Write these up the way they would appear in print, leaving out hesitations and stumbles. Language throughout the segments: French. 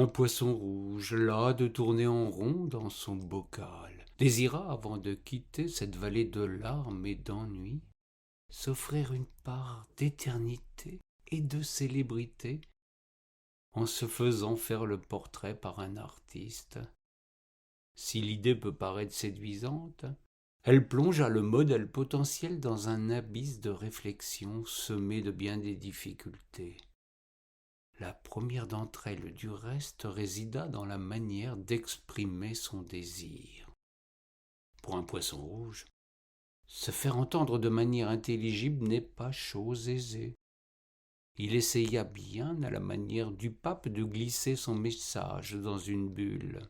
Un poisson rouge, las de tourner en rond dans son bocal, désira, avant de quitter cette vallée de larmes et d'ennui, s'offrir une part d'éternité et de célébrité, en se faisant faire le portrait par un artiste. Si l'idée peut paraître séduisante, elle plongea le modèle potentiel dans un abysse de réflexion semé de bien des difficultés. La première d'entre elles, du reste, résida dans la manière d'exprimer son désir. Pour un poisson rouge, se faire entendre de manière intelligible n'est pas chose aisée. Il essaya bien, à la manière du pape, de glisser son message dans une bulle.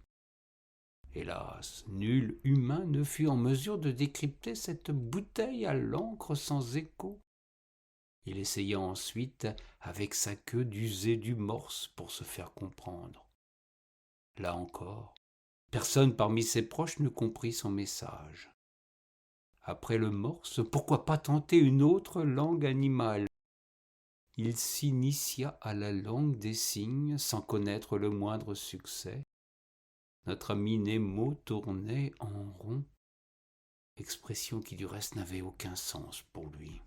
Hélas, nul humain ne fut en mesure de décrypter cette bouteille à l'encre sans écho. Il essaya ensuite, avec sa queue, d'user du morse pour se faire comprendre. Là encore, personne parmi ses proches ne comprit son message. Après le morse, pourquoi pas tenter une autre langue animale? Il s'initia à la langue des signes sans connaître le moindre succès. Notre ami Nemo tournait en rond, expression qui du reste n'avait aucun sens pour lui.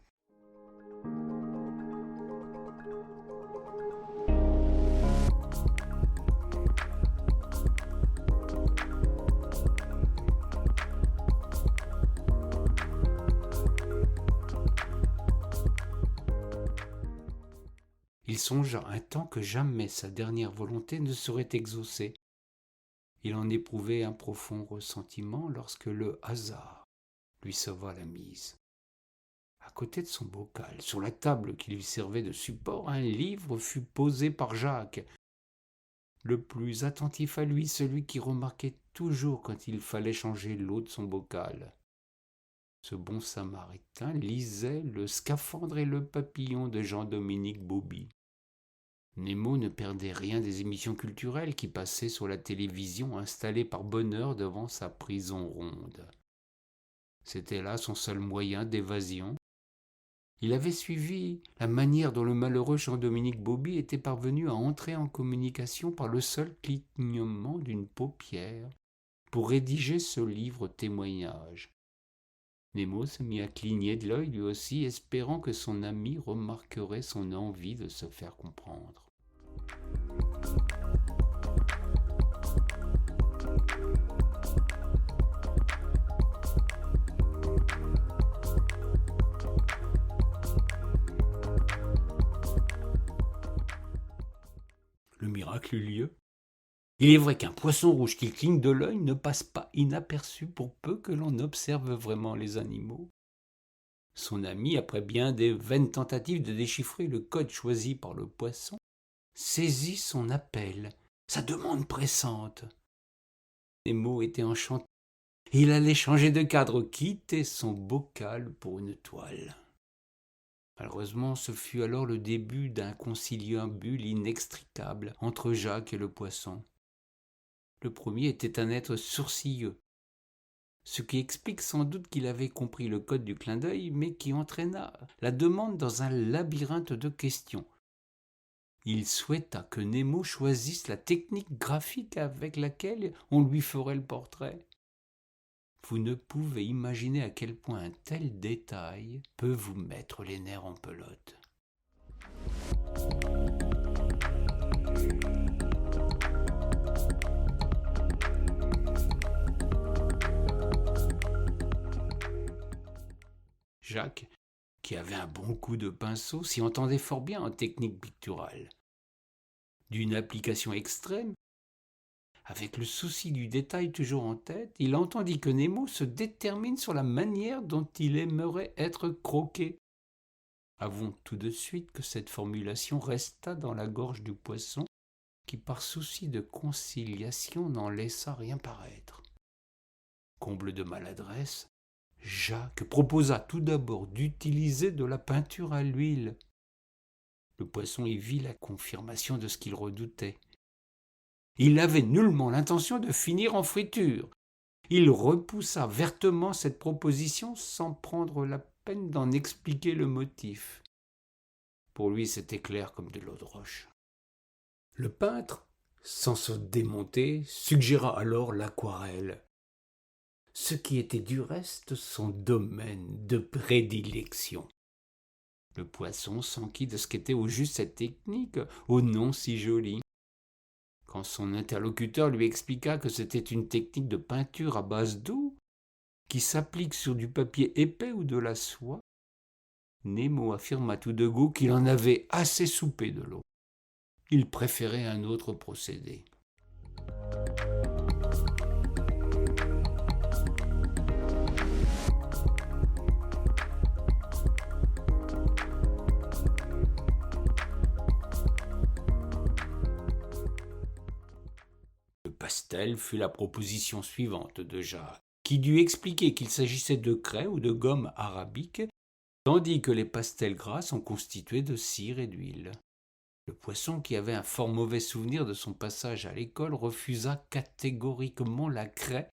Il songea un temps que jamais sa dernière volonté ne serait exaucée. Il en éprouvait un profond ressentiment lorsque le hasard lui sauva la mise. À côté de son bocal, sur la table qui lui servait de support, un livre fut posé par Jacques, le plus attentif à lui, celui qui remarquait toujours quand il fallait changer l'eau de son bocal. Ce bon samaritain lisait Le Scaphandre et le Papillon de Jean-Dominique Bauby. Nemo ne perdait rien des émissions culturelles qui passaient sur la télévision installée par bonheur devant sa prison ronde. C'était là son seul moyen d'évasion. Il avait suivi la manière dont le malheureux Jean-Dominique Bauby était parvenu à entrer en communication par le seul clignement d'une paupière pour rédiger ce livre témoignage. Nemo se mit à cligner de l'œil lui aussi, espérant que son ami remarquerait son envie de se faire comprendre. Le miracle eut lieu. Il est vrai qu'un poisson rouge qui cligne de l'œil ne passe pas inaperçu pour peu que l'on observe vraiment les animaux. Son ami, après bien des vaines tentatives de déchiffrer le code choisi par le poisson, saisit son appel, sa demande pressante. Nemo était enchanté. Il allait changer de cadre, quitter son bocal pour une toile. Malheureusement, ce fut alors le début d'un conciliabule inextricable entre Jacques et le poisson. Le premier était un être sourcilleux, ce qui explique sans doute qu'il avait compris le code du clin d'œil, mais qui entraîna la demande dans un labyrinthe de questions. Il souhaita que Nemo choisisse la technique graphique avec laquelle on lui ferait le portrait. Vous ne pouvez imaginer à quel point un tel détail peut vous mettre les nerfs en pelote. Jacques, qui avait un bon coup de pinceau, s'y entendait fort bien en technique picturale. D'une application extrême, avec le souci du détail toujours en tête, il entendit que Nemo se détermine sur la manière dont il aimerait être croqué. Avouons tout de suite que cette formulation resta dans la gorge du poisson, qui par souci de conciliation n'en laissa rien paraître. Comble de maladresse, Jacques proposa tout d'abord d'utiliser de la peinture à l'huile. Le poisson y vit la confirmation de ce qu'il redoutait. Il n'avait nullement l'intention de finir en friture. Il repoussa vertement cette proposition sans prendre la peine d'en expliquer le motif. Pour lui, c'était clair comme de l'eau de roche. Le peintre sans se démonter, suggéra alors l'aquarelle, ce qui était du reste son domaine de prédilection. Le poisson s'enquit de ce qu'était au juste cette technique, au nom si joli. Quand son interlocuteur lui expliqua que c'était une technique de peinture à base d'eau, qui s'applique sur du papier épais ou de la soie, Nemo affirma tout de go qu'il en avait assez soupé de l'eau. Il préférait un autre procédé. Le pastel fut la proposition suivante de Jacques, qui dut expliquer qu'il s'agissait de craie ou de gomme arabique, tandis que les pastels gras sont constitués de cire et d'huile. Le poisson, qui avait un fort mauvais souvenir de son passage à l'école, refusa catégoriquement la craie,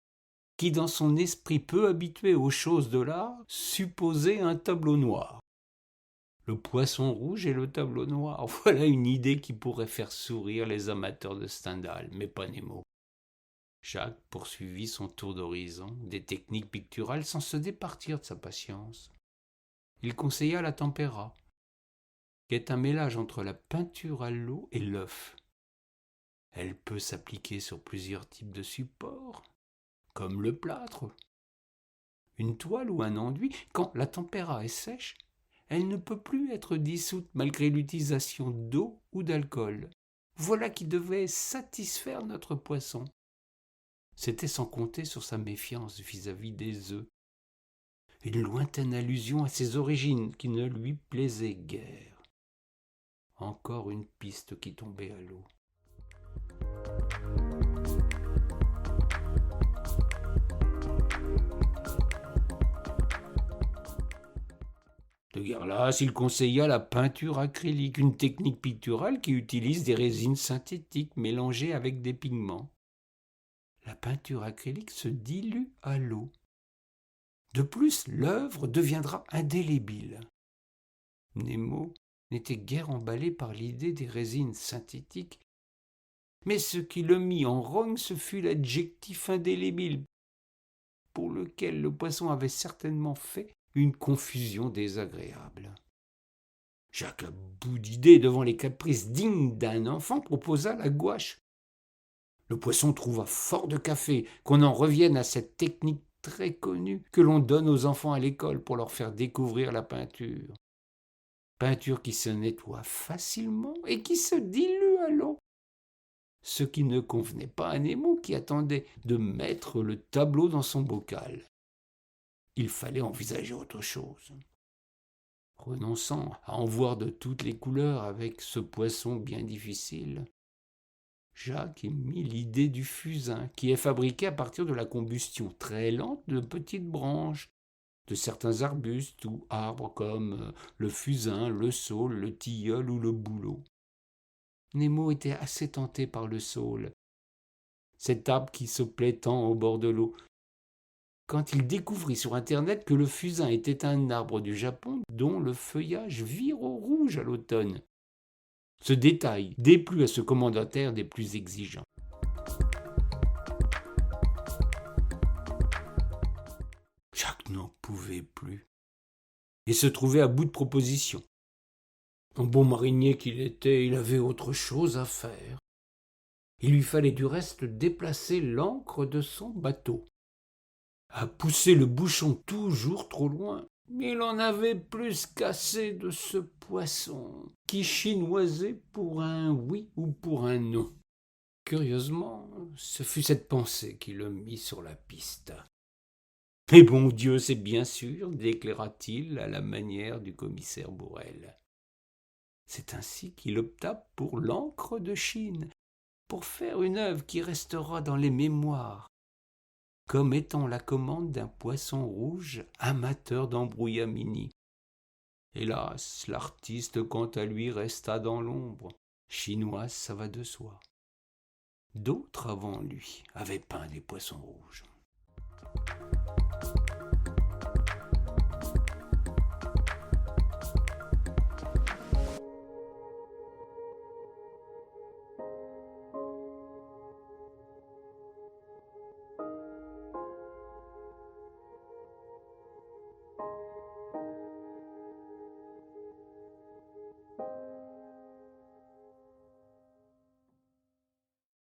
qui, dans son esprit peu habitué aux choses de l'art, supposait un tableau noir. Le poisson rouge et le tableau noir, voilà une idée qui pourrait faire sourire les amateurs de Stendhal, mais pas Nemo. Jacques poursuivit son tour d'horizon des techniques picturales sans se départir de sa patience. Il conseilla la tempéra, qui est un mélange entre la peinture à l'eau et l'œuf. Elle peut s'appliquer sur plusieurs types de supports, comme le plâtre, une toile ou un enduit. Quand la tempéra est sèche, elle ne peut plus être dissoute malgré l'utilisation d'eau ou d'alcool. Voilà qui devait satisfaire notre poisson. C'était sans compter sur sa méfiance vis-à-vis des œufs. Une lointaine allusion à ses origines qui ne lui plaisait guère. Encore une piste qui tombait à l'eau. De guerre lasse, il conseilla la peinture acrylique, une technique picturale qui utilise des résines synthétiques mélangées avec des pigments. La peinture acrylique se dilue à l'eau. De plus, l'œuvre deviendra indélébile. Nemo n'était guère emballé par l'idée des résines synthétiques, mais ce qui le mit en rogne, ce fut l'adjectif indélébile, pour lequel le poisson avait certainement fait une confusion désagréable. Jacques, à bout d'idées devant les caprices dignes d'un enfant, proposa la gouache. Le poisson trouva fort de café qu'on en revienne à cette technique très connue que l'on donne aux enfants à l'école pour leur faire découvrir la peinture. Peinture qui se nettoie facilement et qui se dilue à l'eau. Ce qui ne convenait pas à Nemo, qui attendait de mettre le tableau dans son bocal. Il fallait envisager autre chose. Renonçant à en voir de toutes les couleurs avec ce poisson bien difficile, Jacques émit l'idée du fusain, qui est fabriqué à partir de la combustion très lente de petites branches, de certains arbustes ou arbres comme le fusain, le saule, le tilleul ou le bouleau. Nemo était assez tenté par le saule, cet arbre qui se plaît tant au bord de l'eau, quand il découvrit sur Internet que le fusain était un arbre du Japon dont le feuillage vire au rouge à l'automne. Ce détail déplut à ce commandataire des plus exigeants. Jacques n'en pouvait plus et se trouvait à bout de propositions. En bon marinier qu'il était, il avait autre chose à faire. Il lui fallait du reste déplacer l'ancre de son bateau. À pousser le bouchon toujours trop loin, il en avait plus qu'assez de ce poisson qui chinoisait pour un oui ou pour un non. Curieusement, ce fut cette pensée qui le mit sur la piste. « Mais bon Dieu, c'est bien sûr, déclara-t-il à la manière du commissaire Bourrel. C'est ainsi qu'il opta pour l'encre de Chine, pour faire une œuvre qui restera dans les mémoires, comme étant la commande d'un poisson rouge amateur d'embrouillamini. Hélas, l'artiste, quant à lui, resta dans l'ombre. Chinoise, ça va de soi. D'autres avant lui avaient peint des poissons rouges.